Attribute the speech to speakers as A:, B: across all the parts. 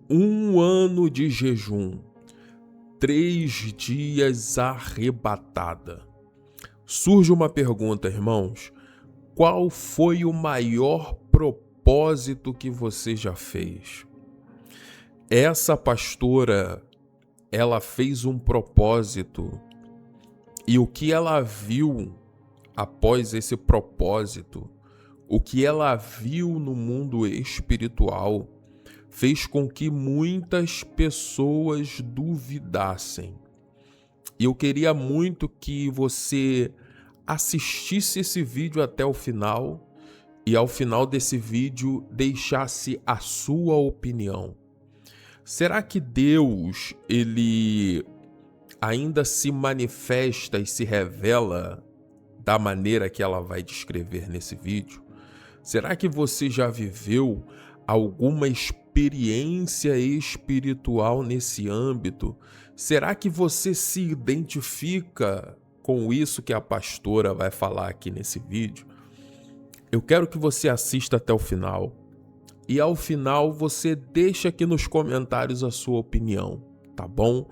A: Um ano de jejum, 3 dias arrebatada. Surge uma pergunta, irmãos: qual foi o maior propósito que você já fez? Essa pastora, ela fez um propósito, e o que ela viu após esse propósito, o que ela viu no mundo espiritual, fez com que muitas pessoas duvidassem. E eu queria muito que você assistisse esse vídeo até o final e ao final desse vídeo deixasse a sua opinião. Será que Deus, ele ainda se manifesta e se revela da maneira que ela vai descrever nesse vídeo? Será que você já viveu alguma experiência espiritual nesse âmbito? Será que você se identifica com isso que a pastora vai falar aqui nesse vídeo? Eu quero que você assista até o final e ao final você deixa aqui nos comentários a sua opinião, tá bom?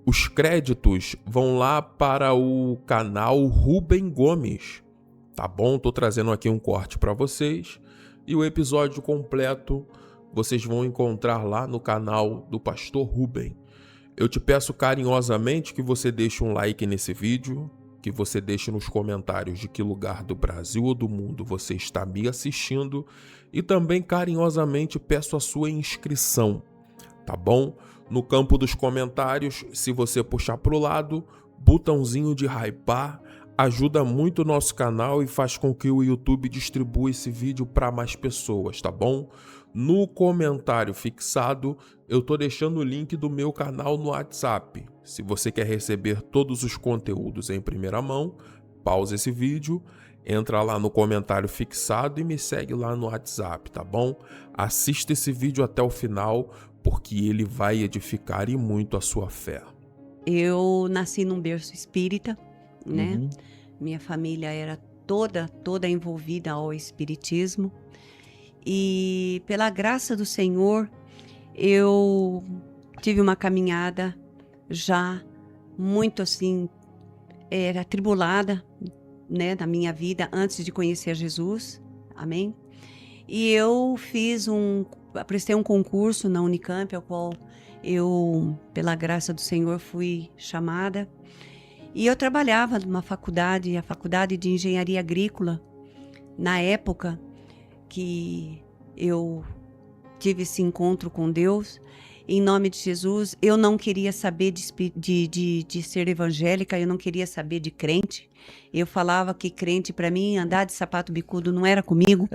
A: Os créditos vão lá para o canal Rubem Gomes, tá bom? Tô trazendo aqui um corte para vocês e o episódio completo vocês vão encontrar lá no canal do Pastor Rubem. Eu te peço carinhosamente que você deixe um like nesse vídeo, que você deixe nos comentários de que lugar do Brasil ou do mundo você está me assistindo e também carinhosamente peço a sua inscrição, tá bom? No campo dos comentários, se você puxar para o lado, botãozinho de hypar, ajuda muito o nosso canal e faz com que o YouTube distribua esse vídeo para mais pessoas, tá bom? No comentário fixado, eu tô deixando o link do meu canal no WhatsApp. Se você quer receber todos os conteúdos em primeira mão, pausa esse vídeo, entra lá no comentário fixado e me segue lá no WhatsApp, tá bom? Assista esse vídeo até o final, porque ele vai edificar e muito a sua fé.
B: Eu nasci num berço espírita, né? Minha família era toda envolvida ao espiritismo. E pela graça do Senhor, eu tive uma caminhada já muito assim, atribulada, né, na minha vida antes de conhecer a Jesus, amém? E eu prestei um concurso na Unicamp, ao qual eu, pela graça do Senhor, fui chamada. E eu trabalhava numa faculdade, a Faculdade de Engenharia Agrícola, na época que eu tive esse encontro com Deus. Em nome de Jesus, eu não queria saber de ser evangélica, eu não queria saber de crente. Eu falava que crente, para mim, andar de sapato bicudo não era comigo.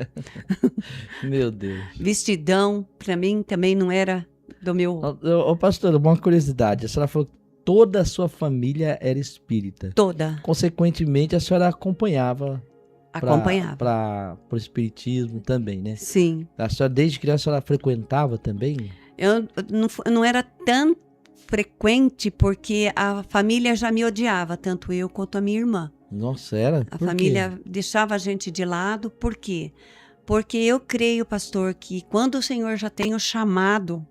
C: Meu Deus.
B: Vestidão, para mim, também não era do meu...
C: Ô, pastora, uma curiosidade. A senhora falou que toda a sua família era espírita.
B: Toda.
C: Consequentemente, a senhora acompanhava para o espiritismo também, né?
B: Sim.
C: A senhora, desde criança, a senhora frequentava também?
B: Eu não era tão frequente porque a família já me odiava, tanto eu quanto a minha irmã.
C: Nossa, era?
B: A
C: Por
B: família
C: quê?
B: deixava a gente de lado. Por quê? Porque eu creio, pastor, que quando o Senhor já tem o chamado,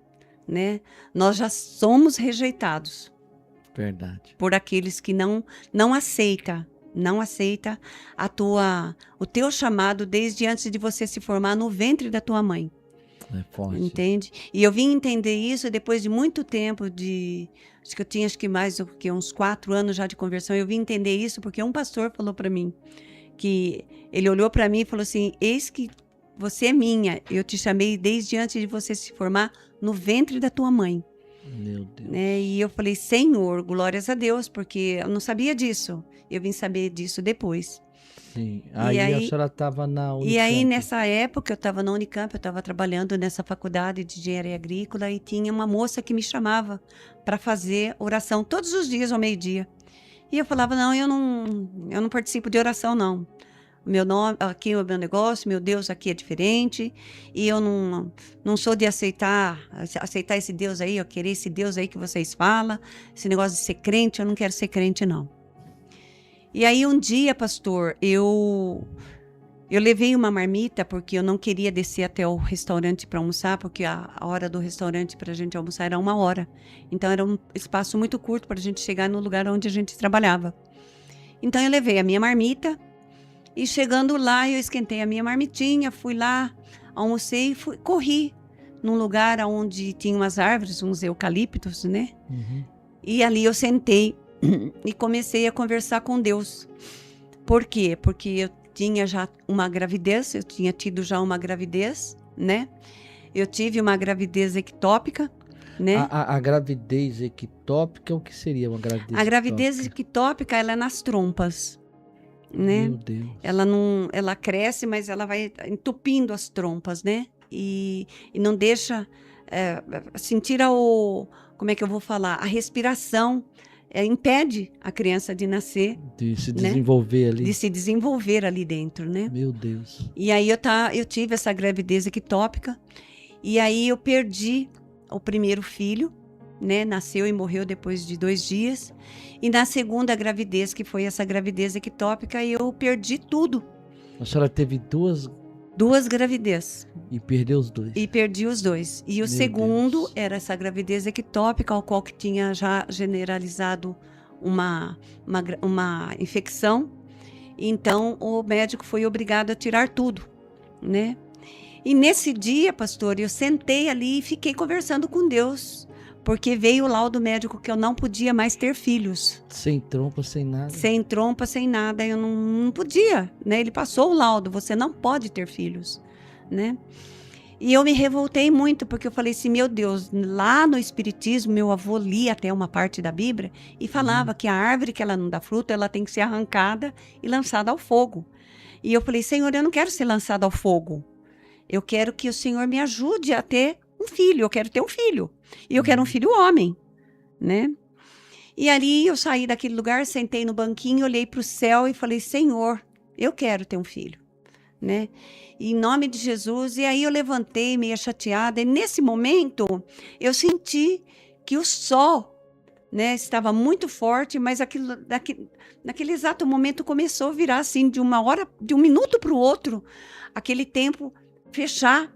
B: né, nós já somos rejeitados.
C: Verdade.
B: Por aqueles que não aceita o teu chamado desde antes de você se formar no ventre da tua mãe.
C: É forte.
B: Entende? E eu vim entender isso depois de muito tempo acho que eu tinha mais do que uns 4 anos já de conversão. Eu vim entender isso porque um pastor falou para mim, que ele olhou para mim e falou assim: eis que você é minha, eu te chamei desde antes de você se formar no ventre da tua mãe.
C: Meu Deus.
B: E eu falei: Senhor, glórias a Deus, porque eu não sabia disso. Eu vim saber disso depois.
C: Sim. Aí a senhora estava na Unicamp.
B: E aí, nessa época, eu estava na Unicamp, eu estava trabalhando nessa faculdade de engenharia agrícola e tinha uma moça que me chamava para fazer oração todos os dias ao meio-dia. E eu falava: não, eu não participo de oração, não. O meu nome, aqui é o meu negócio, meu Deus aqui é diferente, e eu não sou de aceitar esse Deus aí, eu querer esse Deus aí que vocês falam, esse negócio de ser crente, eu não quero ser crente, não. E aí um dia, pastor, eu Eu levei uma marmita porque eu não queria descer até o restaurante para almoçar, porque a hora do restaurante para a gente almoçar era 1 hora. Então era um espaço muito curto para a gente chegar no lugar onde a gente trabalhava. Então eu levei a minha marmita e chegando lá eu esquentei a minha marmitinha, fui lá, almocei e corri num lugar onde tinha umas árvores, uns eucaliptos, né? E ali eu sentei e comecei a conversar com Deus. Por quê? Porque eu tinha já uma gravidez, eu tinha tido já uma gravidez, né? Eu tive uma gravidez ectópica, né?
C: A gravidez ectópica, o que seria uma gravidez
B: A gravidez ectópica, ela é nas trompas, né?
C: Meu Deus.
B: Ela cresce, mas ela vai entupindo as trompas, né? E não deixa sentir como é que eu vou falar? A respiração impede a criança de nascer.
C: De se desenvolver, né? Ali.
B: De se desenvolver ali dentro, né?
C: Meu Deus.
B: E aí eu tive essa gravidez ectópica. E aí eu perdi o primeiro filho, né? Nasceu e morreu depois de 2 dias. E na segunda gravidez, que foi essa gravidez ectópica, eu perdi tudo.
C: A senhora teve 2
B: gravidez.
C: E perdeu os 2.
B: E perdi os 2. E o segundo era essa gravidez ectópica, ao qual que tinha já generalizado uma infecção. Então, o médico foi obrigado a tirar tudo, né? E nesse dia, pastor, eu sentei ali e fiquei conversando com Deus, porque veio o laudo médico que eu não podia mais ter filhos.
C: Sem trompa, sem nada.
B: Sem trompa, sem nada, eu não podia, né? Ele passou o laudo, você não pode ter filhos, né? E eu me revoltei muito, porque eu falei assim, meu Deus, lá no Espiritismo, meu avô lia até uma parte da Bíblia e falava que a árvore que ela não dá fruto, ela tem que ser arrancada e lançada ao fogo. E eu falei, Senhor, eu não quero ser lançada ao fogo. Eu quero que o Senhor me ajude a ter um filho, eu quero ter um filho. E eu quero um filho homem, né? E ali eu saí daquele lugar, sentei no banquinho, olhei para o céu e falei, Senhor, eu quero ter um filho, né? Em nome de Jesus. E aí eu levantei meio chateada. E nesse momento eu senti que o sol, né, estava muito forte, mas naquele exato momento começou a virar assim, de um minuto para o outro, aquele tempo fechar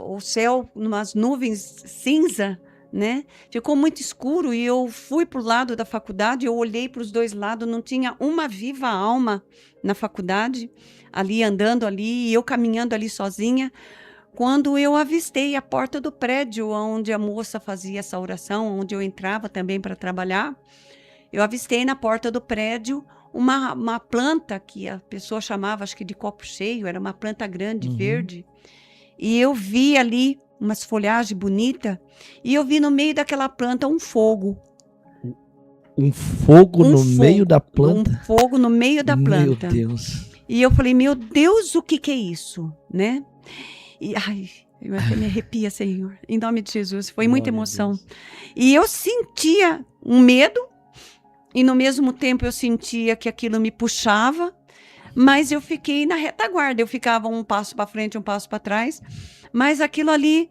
B: o céu, umas nuvens cinza, né? Ficou muito escuro e eu fui para o lado da faculdade, eu olhei para os 2 lados, não tinha uma viva alma na faculdade, ali andando ali, e eu caminhando ali sozinha, quando eu avistei a porta do prédio onde a moça fazia essa oração, onde eu entrava também para trabalhar. Eu avistei na porta do prédio uma planta que a pessoa chamava, acho que de copo cheio, era uma planta grande, verde, e eu vi ali umas folhagens bonitas, e eu vi no meio daquela planta um fogo.
C: Um fogo no meio da planta?
B: Um fogo no meio da planta.
C: Meu Deus.
B: E eu falei, meu Deus, o que é isso? Né? E, eu até me arrepia, Senhor. Em nome de Jesus, foi muita emoção. E eu sentia um medo, e no mesmo tempo eu sentia que aquilo me puxava, mas eu fiquei na retaguarda. Eu ficava um passo para frente, um passo para trás, mas aquilo ali,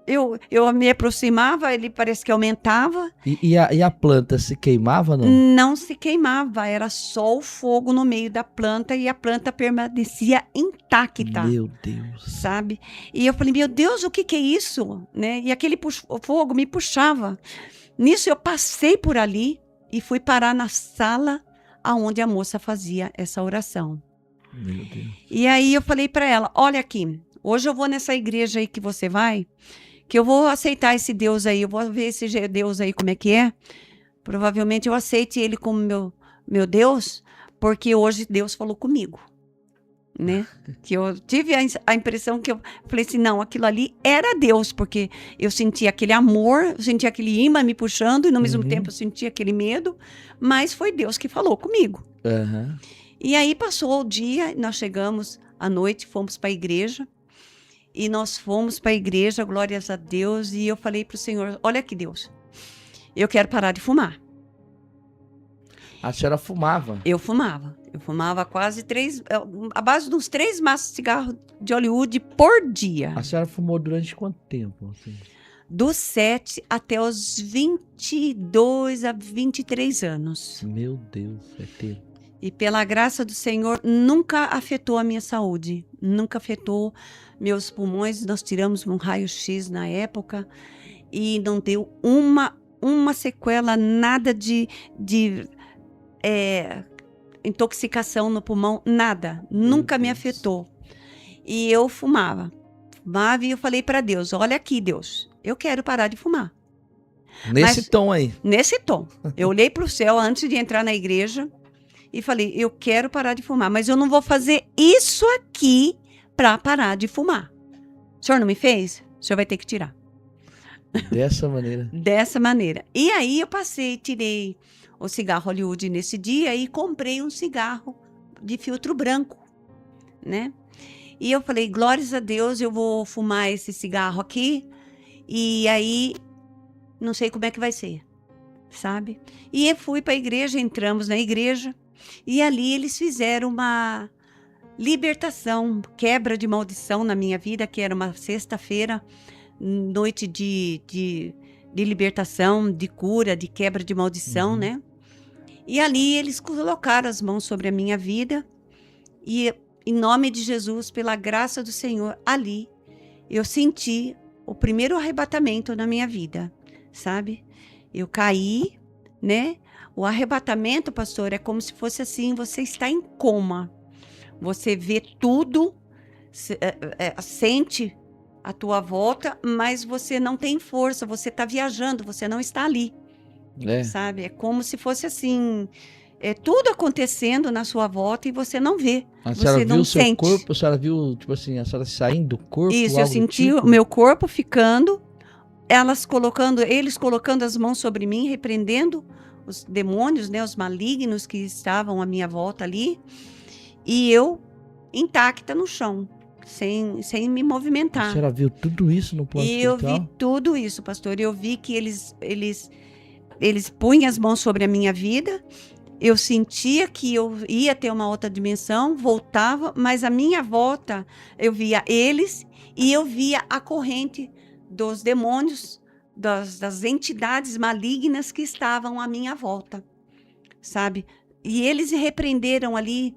B: eu me aproximava, ele parece que aumentava.
C: E a planta se queimava, não?
B: Não se queimava, era só o fogo no meio da planta e a planta permanecia intacta.
C: Meu Deus.
B: Sabe? E eu falei, meu Deus, o que é isso? Né? E aquele fogo me puxava. Nisso eu passei por ali e fui parar na sala onde a moça fazia essa oração.
C: Meu Deus.
B: E aí eu falei para ela, olha aqui, hoje eu vou nessa igreja aí que você vai, que eu vou aceitar esse Deus aí, eu vou ver esse Deus aí como é que é. Provavelmente eu aceite ele como meu Deus, porque hoje Deus falou comigo, né? Que eu tive a impressão que eu falei assim, não, aquilo ali era Deus, porque eu sentia aquele amor, eu sentia aquele imã me puxando, e no mesmo tempo eu sentia aquele medo, mas foi Deus que falou comigo. E aí passou o dia, nós chegamos à noite, fomos para a igreja, e nós fomos para a igreja, glórias a Deus, e eu falei para o Senhor, olha aqui Deus, eu quero parar de fumar.
C: A senhora fumava?
B: Eu fumava quase a base de uns 3 maços de cigarro de Hollywood por dia.
C: A senhora fumou durante quanto tempo? Assim?
B: Dos 7 até os 22 a 23 anos.
C: Meu Deus, é tempo.
B: E pela graça do Senhor, nunca afetou a minha saúde. Nunca afetou meus pulmões. Nós tiramos um raio-x na época e não deu uma sequela, nada de intoxicação no pulmão, nada. Nunca me afetou. E eu fumava e eu falei para Deus, olha aqui, Deus, eu quero parar de fumar.
C: Nesse tom aí.
B: Nesse tom. Eu olhei para o céu antes de entrar na igreja e falei, eu quero parar de fumar, mas eu não vou fazer isso aqui para parar de fumar. O senhor não me fez? O senhor vai ter que tirar.
C: Dessa maneira.
B: Dessa maneira. E aí eu tirei o cigarro Hollywood nesse dia e comprei um cigarro de filtro branco, né? E eu falei, glórias a Deus, eu vou fumar esse cigarro aqui e aí não sei como é que vai ser, sabe? E eu fui para a igreja, entramos na igreja e ali eles fizeram uma libertação, quebra de maldição na minha vida, que era uma sexta-feira, noite de libertação, de cura, de quebra de maldição, né? E ali eles colocaram as mãos sobre a minha vida e, em nome de Jesus, pela graça do Senhor, ali eu senti o primeiro arrebatamento na minha vida, sabe? Eu caí, né? O arrebatamento, pastor, é como se fosse assim, você está em coma. Você vê tudo, sente a tua volta, mas você não tem força, você está viajando, você não está ali, sabe? É como se fosse assim, tudo acontecendo na sua volta e você não vê,
C: você não sente. Seu corpo, a senhora viu, tipo assim, a senhora saindo do corpo?
B: Isso, eu senti o meu corpo ficando, eles colocando as mãos sobre mim, repreendendo os demônios, né, os malignos que estavam à minha volta ali, e eu intacta no chão. Sem me movimentar.
C: A senhora viu tudo isso no plano espiritual?
B: Eu vi tudo isso, pastor. Eu vi que eles punham as mãos sobre a minha vida. Eu sentia que eu ia ter uma outra dimensão, voltava, mas a minha volta, eu via eles e eu via a corrente dos demônios, das entidades malignas que estavam à minha volta, sabe? E eles repreenderam ali,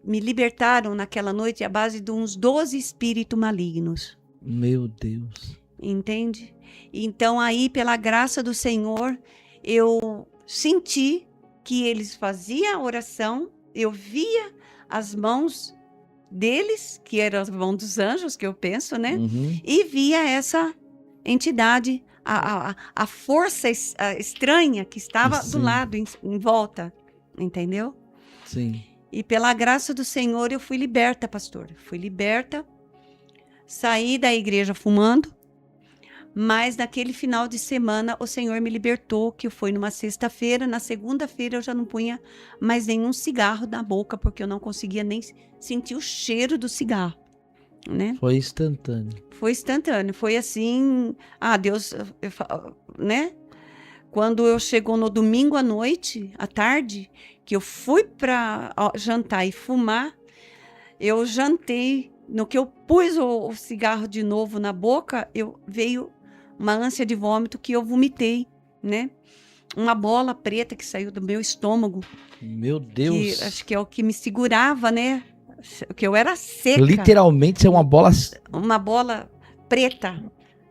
B: me libertaram naquela noite à base de uns 12 espíritos malignos.
C: Meu Deus.
B: Entende? Então aí, pela graça do Senhor, eu senti que eles faziam a oração, eu via as mãos deles, que eram as mãos dos anjos, que eu penso, né? E via essa entidade, a força estranha que estava do lado, em volta, entendeu?
C: Sim.
B: E pela graça do Senhor eu fui liberta, pastor. Fui liberta, saí da igreja fumando, mas naquele final de semana o Senhor me libertou, que foi numa sexta-feira. Na segunda-feira eu já não punha mais nenhum cigarro na boca, porque eu não conseguia nem sentir o cheiro do cigarro, né?
C: Foi instantâneo.
B: Foi instantâneo, foi assim, Deus, né? Quando eu chegou no domingo à noite, à tarde, que eu fui para jantar e fumar, eu jantei, no que eu pus o cigarro de novo na boca, veio uma ânsia de vômito que eu vomitei, né? Uma bola preta que saiu do meu estômago.
C: Meu Deus!
B: Que, acho que é o que me segurava, né? Que eu era seca.
C: Literalmente é uma bola...
B: Uma bola preta.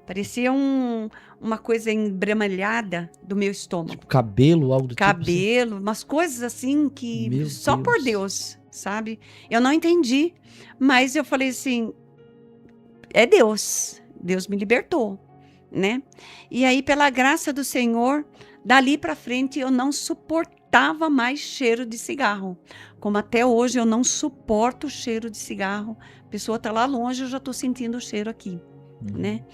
B: Parecia uma coisa embremalhada do meu estômago.
C: Tipo cabelo, algo do
B: cabelo, tipo assim. Umas coisas assim que só por Deus, sabe? Eu não entendi, mas eu falei assim, é Deus. Deus me libertou, né? E aí, pela graça do Senhor, dali para frente eu não suportava mais cheiro de cigarro. Como até hoje eu não suporto o cheiro de cigarro. A pessoa tá lá longe, eu já tô sentindo o cheiro aqui, né?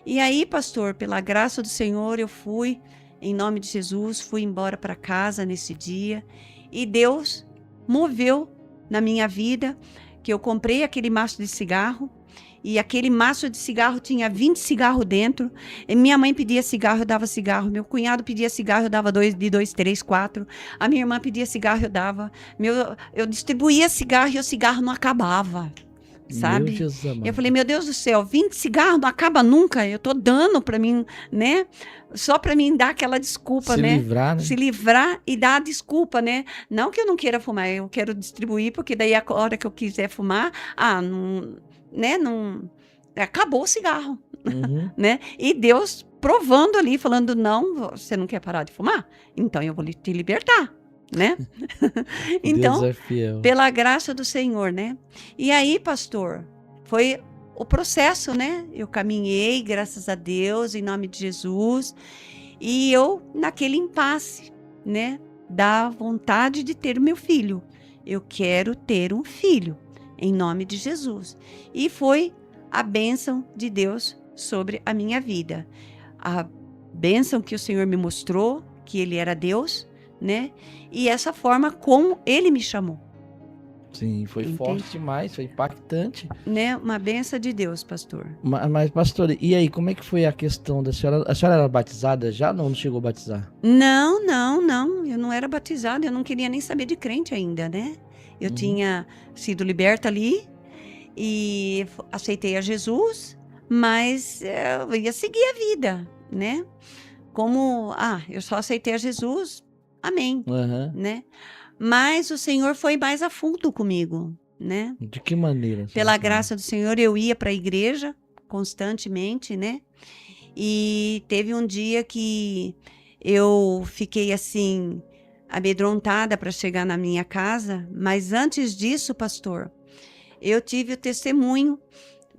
B: E aí, pastor, pela graça do Senhor, eu fui, em nome de Jesus, fui embora para casa nesse dia. E Deus moveu na minha vida, que eu comprei aquele maço de cigarro, e aquele maço de cigarro tinha 20 cigarros dentro. E minha mãe pedia cigarro, eu dava cigarro. Meu cunhado pedia cigarro, eu dava 2, 3, 4. A minha irmã pedia cigarro, eu dava. Eu distribuía cigarro e o cigarro não acabava. sabe?
C: Meu Jesus amado.
B: Eu falei, meu Deus do céu, 20 cigarros não acaba nunca, eu tô dando pra mim, né? Só pra mim dar aquela desculpa, né?
C: Se livrar, né?
B: Se livrar e dar a desculpa, né? Não que eu não queira fumar, eu quero distribuir, porque daí a hora que eu quiser fumar, não, né? Não, acabou o cigarro, né? E Deus provando ali, falando, não, você não quer parar de fumar? Então eu vou te libertar, né? Então,
C: Deus é fiel.
B: pela graça do Senhor, né? E aí, pastor, foi o processo, né? Eu caminhei, graças a Deus, em nome de Jesus, e eu naquele impasse, né? Da vontade de ter o meu filho. Eu quero ter um filho, em nome de Jesus. E foi a bênção de Deus sobre a minha vida. A bênção que o Senhor me mostrou, que Ele era Deus, né? E essa forma como Ele me chamou.
C: Sim, foi forte demais, foi impactante.
B: Né? Uma bênção de Deus, pastor.
C: Mas, pastor, e aí, como é que foi a questão da senhora? A senhora era batizada já? Não chegou a batizar?
B: Não. Eu não era batizada, eu não queria nem saber de crente ainda, né? Eu tinha sido liberta ali e aceitei a Jesus, mas eu ia seguir a vida, né? Como, eu só aceitei a Jesus, amém, né? Mas o Senhor foi mais a fundo comigo, né?
C: De que maneira?
B: Pela graça do Senhor, eu ia para a igreja constantemente, né? E teve um dia que eu fiquei assim, amedrontada para chegar na minha casa, mas antes disso, pastor, eu tive o testemunho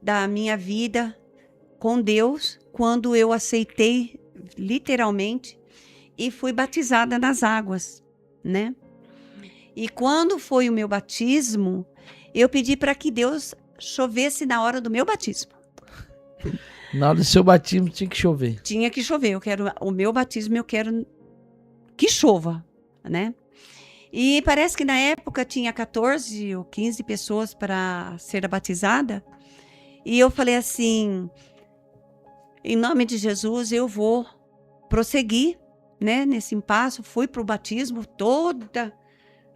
B: da minha vida com Deus quando eu aceitei literalmente e fui batizada nas águas, né? E quando foi o meu batismo, eu pedi para que Deus chovesse na hora do meu batismo.
C: Na hora do seu batismo tinha que chover.
B: Tinha que chover. Eu quero o meu batismo, eu quero que chova, né? E parece que na época tinha 14 ou 15 pessoas para ser batizada. E eu falei assim, em nome de Jesus, eu vou prosseguir, né, nesse impasse. Fui para o batismo toda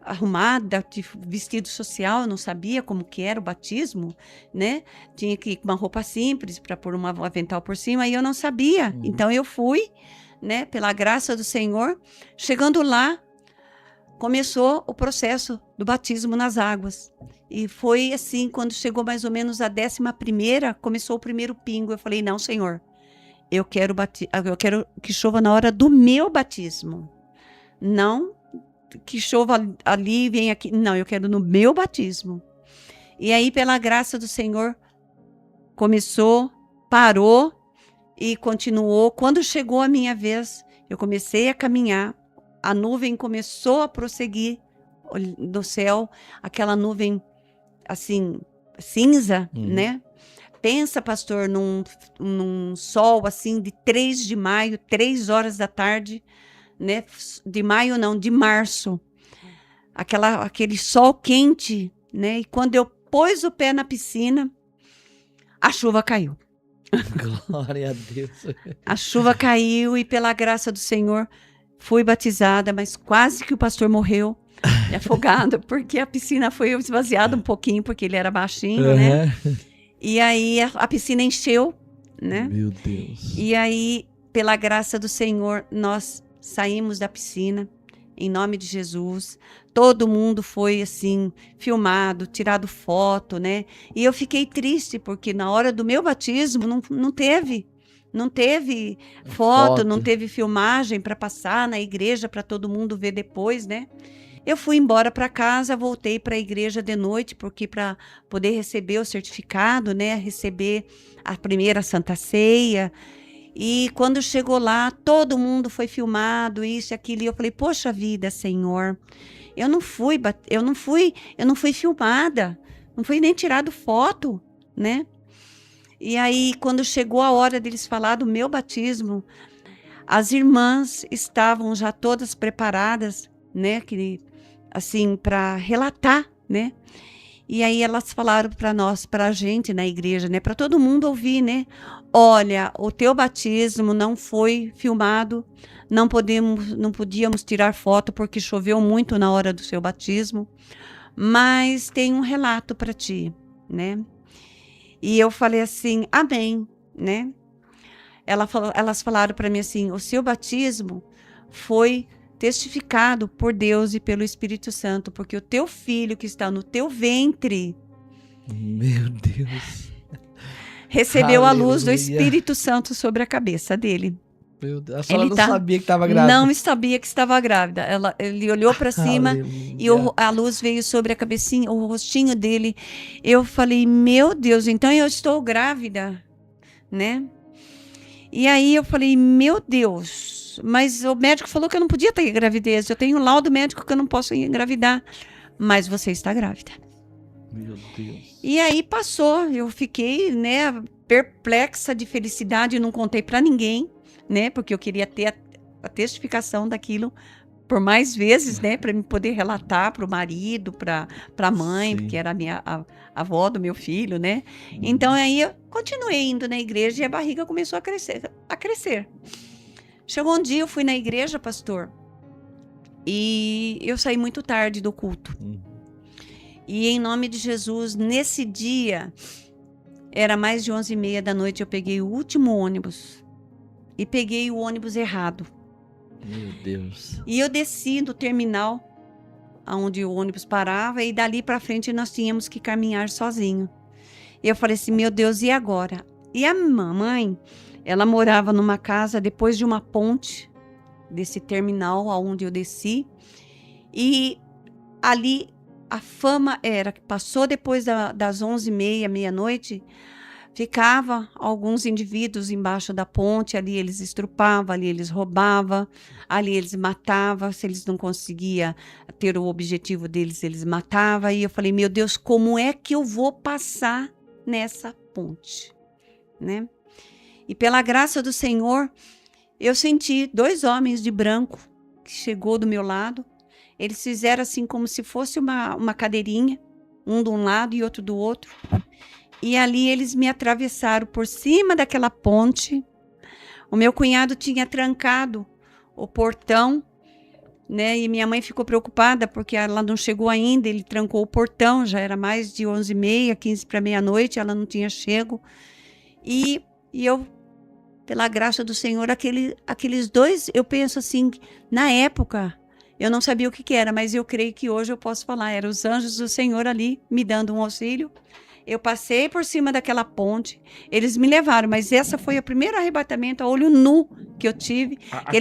B: arrumada, de vestido social, eu não sabia como que era o batismo, né? Tinha que ir com uma roupa simples para pôr um avental por cima, e eu não sabia. Então eu fui, né, pela graça do Senhor. Chegando lá, começou o processo do batismo nas águas. E foi assim, quando chegou mais ou menos a 11ª, começou o primeiro pingo. Eu falei, não, Senhor, eu quero que chova na hora do meu batismo. Não que chova ali, vem aqui. Não, eu quero no meu batismo. E aí, pela graça do Senhor, começou, parou e continuou. Quando chegou a minha vez, eu comecei a caminhar. A nuvem começou a prosseguir no céu, aquela nuvem assim, cinza, né? Pensa, pastor, num sol assim de 3 de maio, 3 horas da tarde, né? De maio não, de março. Aquele sol quente, né? E quando eu pus o pé na piscina, a chuva caiu.
C: Glória a Deus.
B: A chuva caiu e pela graça do Senhor fui batizada, mas quase que o pastor morreu afogado, porque a piscina foi esvaziada um pouquinho, porque ele era baixinho, né? E aí a piscina encheu, né?
C: Meu Deus.
B: E aí, pela graça do Senhor, nós saímos da piscina, em nome de Jesus. Todo mundo foi assim, filmado, tirado foto, né? E eu fiquei triste, porque na hora do meu batismo não teve foto, não teve filmagem para passar na igreja para todo mundo ver depois, né? Eu fui embora para casa, voltei para a igreja de noite, porque para poder receber o certificado, né, receber a primeira Santa Ceia. E quando chegou lá, todo mundo foi filmado, isso e aquilo, e eu falei: "Poxa vida, Senhor, eu não fui filmada, não fui nem tirado foto, né?" E aí, quando chegou a hora deles falar do meu batismo, as irmãs estavam já todas preparadas, né, assim, para relatar, né? E aí elas falaram para a gente na igreja, né, para todo mundo ouvir, né? "Olha, o teu batismo não foi filmado, não podíamos tirar foto porque choveu muito na hora do seu batismo, mas tem um relato para ti, né? E eu falei assim, amém, né? Elas falaram para mim assim, o seu batismo foi testificado por Deus e pelo Espírito Santo, porque o teu filho que está no teu ventre,
C: meu Deus,
B: recebeu a luz do Espírito Santo sobre a cabeça dele.
C: Meu Deus, a senhora não sabia que estava grávida.
B: Não sabia que estava grávida. Ele olhou para cima e a luz veio sobre a cabecinha, o rostinho dele. Eu falei, meu Deus, então eu estou grávida, né? E aí eu falei, meu Deus, mas o médico falou que eu não podia ter gravidez. Eu tenho um laudo médico que eu não posso engravidar. Mas você está grávida.
C: Meu Deus.
B: E aí passou, eu fiquei, né, perplexa de felicidade, não contei para ninguém, né, porque eu queria ter a testificação daquilo por mais vezes, né, para me poder relatar para o marido, para a mãe, que era a avó do meu filho, né. Então aí eu continuei indo na igreja e a barriga começou a crescer. Chegou um dia, eu fui na igreja, pastor, e eu saí muito tarde do culto. E em nome de Jesus, nesse dia, era mais de 11h30 da noite, eu peguei o último ônibus. E peguei o ônibus errado.
C: Meu Deus.
B: E eu desci do terminal, onde o ônibus parava, e dali para frente nós tínhamos que caminhar sozinho. E eu falei assim, meu Deus, e agora? E a mamãe, ela morava numa casa depois de uma ponte, desse terminal onde eu desci. E ali a fama era que passou depois das 11h30, meia-noite, ficava alguns indivíduos embaixo da ponte, ali eles estrupavam, ali eles roubavam, ali eles matavam, se eles não conseguiam ter o objetivo deles, eles matavam. E eu falei, meu Deus, como é que eu vou passar nessa ponte, né? E pela graça do Senhor, eu senti 2 homens de branco que chegou do meu lado. Eles fizeram assim como se fosse uma cadeirinha, um de um lado e outro do outro. E ali eles me atravessaram por cima daquela ponte. O meu cunhado tinha trancado o portão, né? E minha mãe ficou preocupada porque ela não chegou ainda. Ele trancou o portão, já era mais de 11h30, 15 para meia-noite, ela não tinha chego. E eu, pela graça do Senhor, aqueles 2, eu penso assim, na época, eu não sabia o que era, mas eu creio que hoje eu posso falar, eram os anjos do Senhor ali me dando um auxílio. Eu passei por cima daquela ponte, eles me levaram, mas essa foi o primeiro arrebatamento a olho nu que eu tive.
C: A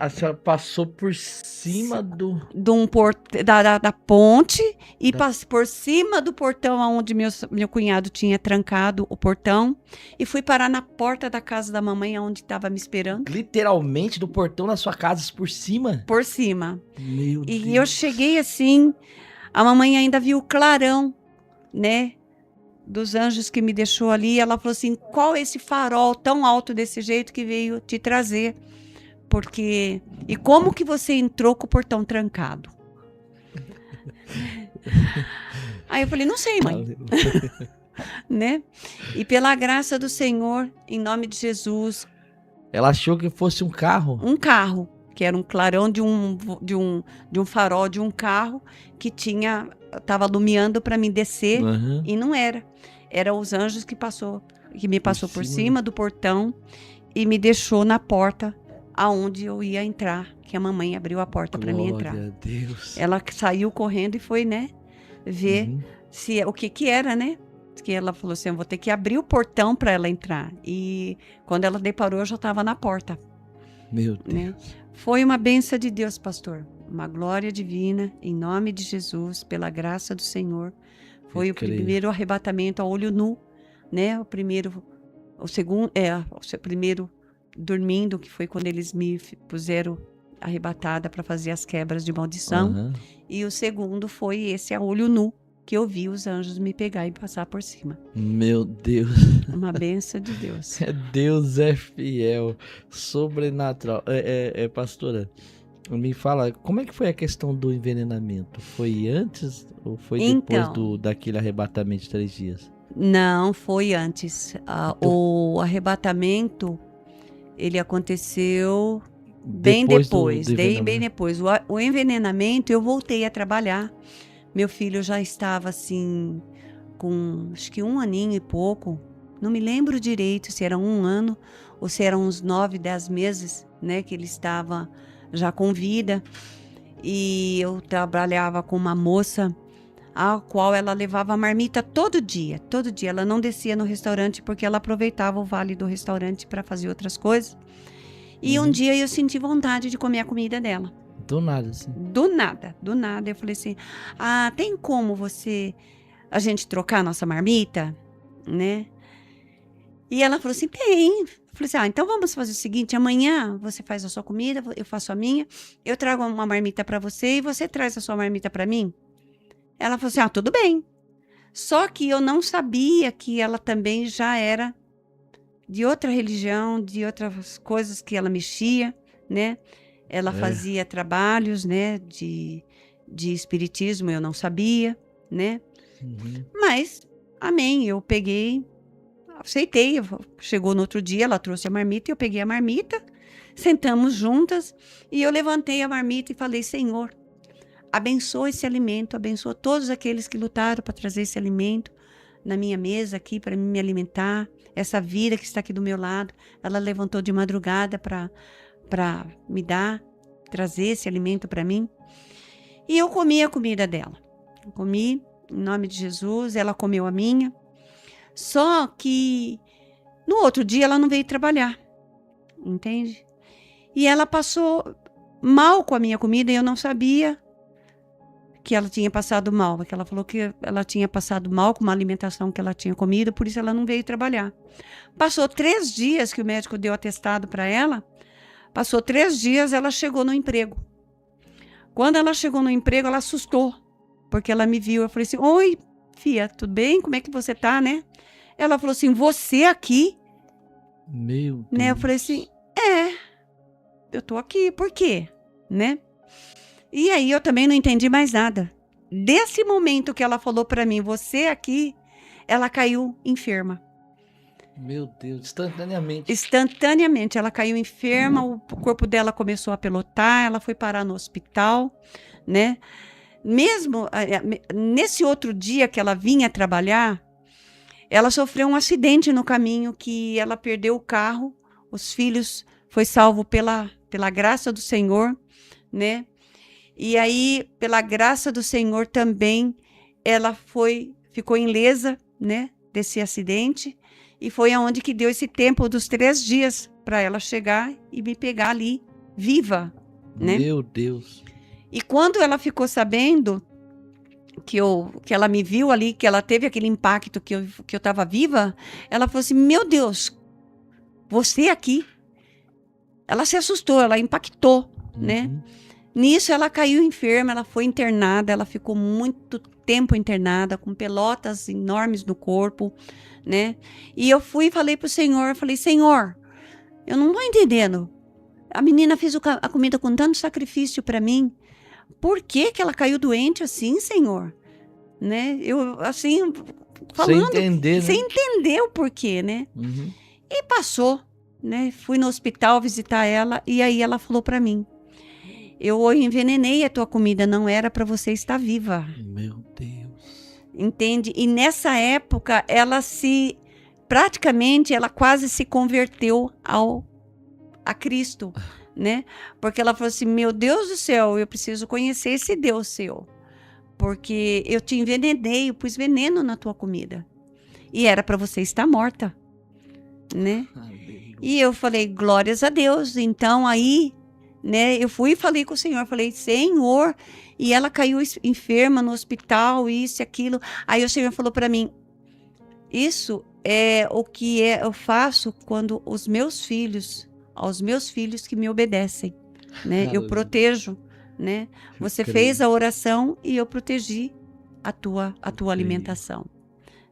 C: senhora passou por cima
B: da ponte e passei por cima do portão onde meu cunhado tinha trancado o portão e fui parar na porta da casa da mamãe onde estava me esperando.
C: Literalmente do portão da sua casa por cima?
B: Por cima.
C: Meu Deus.
B: E eu cheguei assim, a mamãe ainda viu o clarão, né? Dos anjos que me deixou ali, ela falou assim, qual é esse farol tão alto desse jeito que veio te trazer? Porque, e como que você entrou com o portão trancado? Aí eu falei, não sei, mãe. Né? E pela graça do Senhor, em nome de Jesus.
C: Ela achou que fosse um carro?
B: Um carro, que era um clarão de um farol de um carro que estava iluminando para mim descer, e não era. Eram os anjos que me passou por cima do portão e me deixou na porta aonde eu ia entrar, que a mamãe abriu a porta para mim entrar.
C: Glória a Deus.
B: Ela saiu correndo e foi, né, ver o que era, né? Que ela falou assim, eu vou ter que abrir o portão para ela entrar. E quando ela deparou, eu já estava na porta.
C: Meu Deus.
B: Né? Foi uma bênção de Deus, pastor. Uma glória divina, em nome de Jesus, pela graça do Senhor. Foi o primeiro arrebatamento a olho nu, né? O primeiro dormindo, que foi quando eles me puseram arrebatada para fazer as quebras de maldição. E o segundo foi esse a olho nu, que eu vi os anjos me pegar e passar por cima.
C: Meu Deus.
B: Uma bênção de Deus.
C: Deus é fiel, sobrenatural. Pastora, me fala, como é que foi a questão do envenenamento? Foi antes ou foi depois daquele arrebatamento de 3 dias?
B: Não, foi antes. O arrebatamento, ele aconteceu bem depois. Bem depois. O envenenamento, eu voltei a trabalhar. Meu filho já estava assim, com acho que 1 aninho e pouco, não me lembro direito se era 1 ano ou se eram uns 9, 10 meses, né, que ele estava já com vida. E eu trabalhava com uma moça a qual ela levava a marmita todo dia. Todo dia. Ela não descia no restaurante porque ela aproveitava o vale do restaurante para fazer outras coisas. E um dia eu senti vontade de comer a comida dela.
C: Do nada, assim.
B: Do nada. Eu falei assim, tem como a gente trocar a nossa marmita, né? E ela falou assim, tem. Eu falei assim, então vamos fazer o seguinte, amanhã você faz a sua comida, eu faço a minha, eu trago uma marmita para você e você traz a sua marmita para mim? Ela falou assim, tudo bem. Só que eu não sabia que ela também já era de outra religião, de outras coisas que ela mexia, né? Ela fazia trabalhos, né, de espiritismo, eu não sabia, né? Mas, amém, eu peguei, aceitei, chegou no outro dia, ela trouxe a marmita, eu peguei a marmita, sentamos juntas e eu levantei a marmita e falei, Senhor, abençoa esse alimento, abençoa todos aqueles que lutaram para trazer esse alimento na minha mesa aqui, para me alimentar, essa vida que está aqui do meu lado, ela levantou de madrugada para me trazer esse alimento para mim. E eu comi a comida dela. Eu comi, em nome de Jesus, ela comeu a minha. Só que no outro dia ela não veio trabalhar, entende? E ela passou mal com a minha comida e eu não sabia que ela tinha passado mal, porque ela falou que ela tinha passado mal com uma alimentação que ela tinha comido, por isso ela não veio trabalhar. Passou 3 dias que o médico deu atestado para ela, passou 3 dias, ela chegou no emprego. Quando ela chegou no emprego, ela assustou, porque ela me viu. Eu falei assim, oi, filha, tudo bem? Como é que você tá, né? Ela falou assim, você aqui?
C: Meu Deus.
B: Né? Eu falei assim, eu tô aqui, por quê? Né? E aí eu também não entendi mais nada. Desse momento que ela falou para mim, você aqui, ela caiu enferma.
C: Meu Deus, instantaneamente.
B: Instantaneamente, ela caiu enferma, o corpo dela começou a pelotar, ela foi parar no hospital, né? Mesmo nesse outro dia que ela vinha trabalhar, ela sofreu um acidente no caminho que ela perdeu o carro, os filhos foi salvo pela graça do Senhor, né? E aí, pela graça do Senhor também, ela ficou ilesa, né, desse acidente. E foi aonde que deu esse tempo dos 3 dias para ela chegar e me pegar ali, viva, né?
C: Meu Deus.
B: E quando ela ficou sabendo que ela me viu ali, que ela teve aquele impacto que eu estava viva, ela falou assim, meu Deus, você aqui? Ela se assustou, ela impactou, né? Nisso ela caiu enferma, ela foi internada, ela ficou muito tempo internada, com pelotas enormes no corpo, né? E eu fui e falei pro Senhor, Senhor, eu não tô entendendo. A menina fez a comida com tanto sacrifício para mim. Por que ela caiu doente assim, Senhor? Né? Eu, assim, falando... Sem entender o porquê, né? E passou, né? Fui no hospital visitar ela e aí ela falou para mim, eu envenenei a tua comida, não era para você estar viva.
C: Meu Deus.
B: Entende? E nessa época, praticamente, ela quase se converteu a Cristo, né? Porque ela falou assim, meu Deus do céu, eu preciso conhecer esse Deus seu. Porque eu te envenenei, eu pus veneno na tua comida. E era para você estar morta, né? E eu falei, glórias a Deus. Então, aí... né? Eu fui e falei com o Senhor, falei, Senhor, e ela caiu enferma no hospital, isso e aquilo. Aí o Senhor falou para mim, isso é o que eu faço quando aos meus filhos que me obedecem, né? Eu protejo, né? Você fez a oração e eu protegi a tua alimentação,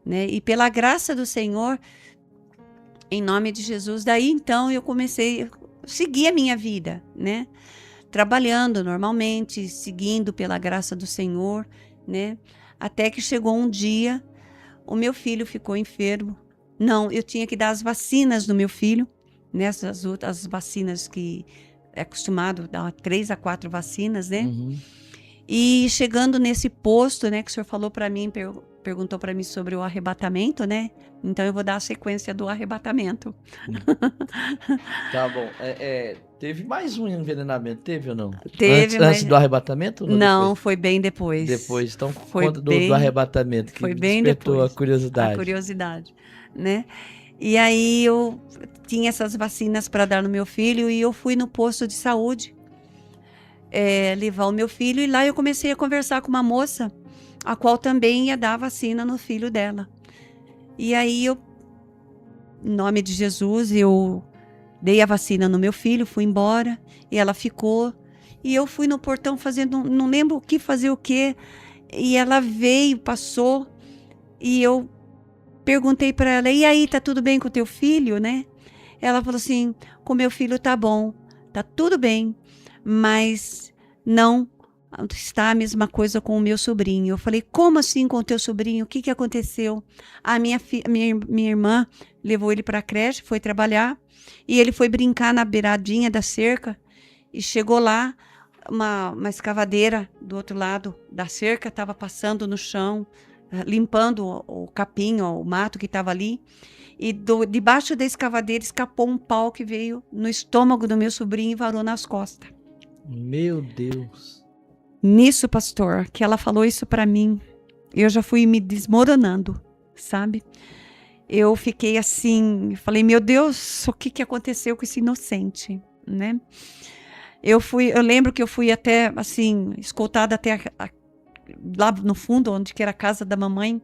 B: né? E pela graça do Senhor, em nome de Jesus, daí então eu comecei seguir a minha vida, né? Trabalhando normalmente, seguindo pela graça do Senhor, né? Até que chegou um dia, o meu filho ficou enfermo. Não, eu tinha que dar as vacinas do meu filho, né? As vacinas que é acostumado a dar 3 a 4 vacinas, né? E chegando nesse posto, né, que o senhor falou para mim, perguntou para mim sobre o arrebatamento, né? Então eu vou dar a sequência do arrebatamento.
C: Tá bom. Teve mais um envenenamento, teve ou não?
B: Teve,
C: antes do arrebatamento ou
B: não,
C: depois?
B: foi bem depois.
C: Depois, então
B: foi
C: conta
B: bem,
C: do arrebatamento, que
B: foi bem
C: despertou
B: depois,
C: a curiosidade.
B: A curiosidade, né? E aí eu tinha essas vacinas para dar no meu filho e eu fui no posto de saúde levar o meu filho, e lá eu comecei a conversar com uma moça, a qual também ia dar vacina no filho dela. E aí eu, em nome de Jesus, eu dei a vacina no meu filho, fui embora, e ela ficou, e eu fui no portão fazendo, não lembro o que, fazer o quê, e ela veio, passou, e eu perguntei para ela, e aí, tá tudo bem com o teu filho, né? Ela falou assim, com meu filho tá bom, tá tudo bem, mas não está a mesma coisa com o meu sobrinho. Eu falei, como assim com o teu sobrinho? O que aconteceu? A minha irmã levou ele para a creche, foi trabalhar, e ele foi brincar na beiradinha da cerca, e chegou lá, uma escavadeira do outro lado da cerca estava passando no chão, limpando o capim, o mato que estava ali, e debaixo da escavadeira escapou um pau que veio no estômago do meu sobrinho e varou nas costas.
C: Meu Deus!
B: Nisso, pastor, que ela falou isso para mim, eu já fui me desmoronando, sabe? Eu fiquei assim, falei, meu Deus, o que aconteceu com esse inocente, né? Eu lembro que eu fui até, assim, escoltada até lá no fundo, onde que era a casa da mamãe,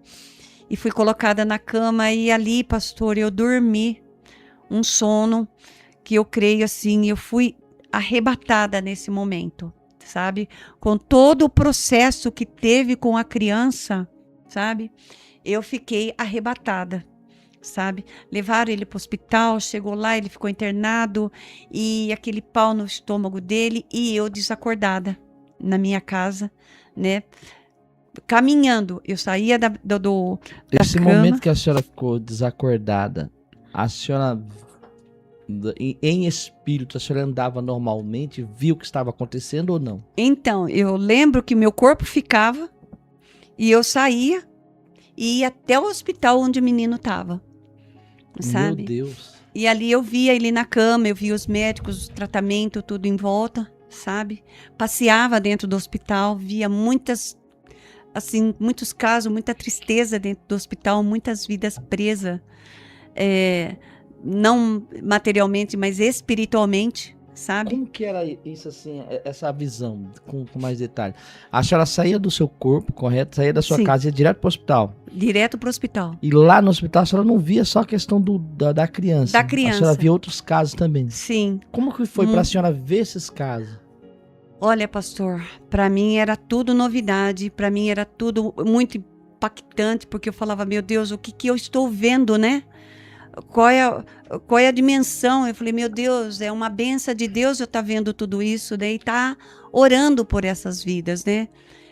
B: e fui colocada na cama, e ali, pastor, eu dormi um sono que eu creio, assim, eu fui arrebatada nesse momento, sabe? Com todo o processo que teve com a criança, sabe? Eu fiquei arrebatada, sabe? Levaram ele para o hospital, chegou lá, ele ficou internado, e aquele pau no estômago dele, e eu desacordada na minha casa, né? Caminhando, eu saía da
C: Esse
B: cama.
C: momento que a senhora ficou desacordada, a senhora, em espírito, a senhora andava normalmente, viu o que estava acontecendo ou não?
B: Então, eu lembro que meu corpo ficava, e eu saía, e ia até o hospital onde o menino estava, sabe?
C: Meu Deus!
B: E ali eu via ele na cama, eu via os médicos, o tratamento, tudo em volta, sabe? Passeava dentro do hospital, via muitos casos, muita tristeza dentro do hospital, muitas vidas presas, não materialmente, mas espiritualmente, sabe?
C: Como que era isso, assim, essa visão, com mais detalhe? A senhora saía do seu corpo, correto? Saía da sua casa e ia direto para o hospital?
B: Direto para o hospital.
C: E lá no hospital a senhora não via só a questão da criança?
B: Da criança.
C: A senhora via outros casos também?
B: Sim.
C: Como que foi para a senhora ver esses casos? Olha,
B: pastor, para mim era tudo novidade, para mim era tudo muito impactante, porque eu falava, meu Deus, o que eu estou vendo, né? Qual é a dimensão? Eu falei, meu Deus, é uma bênção de Deus eu estar vendo tudo isso, né? E tá orando por essas vidas, né?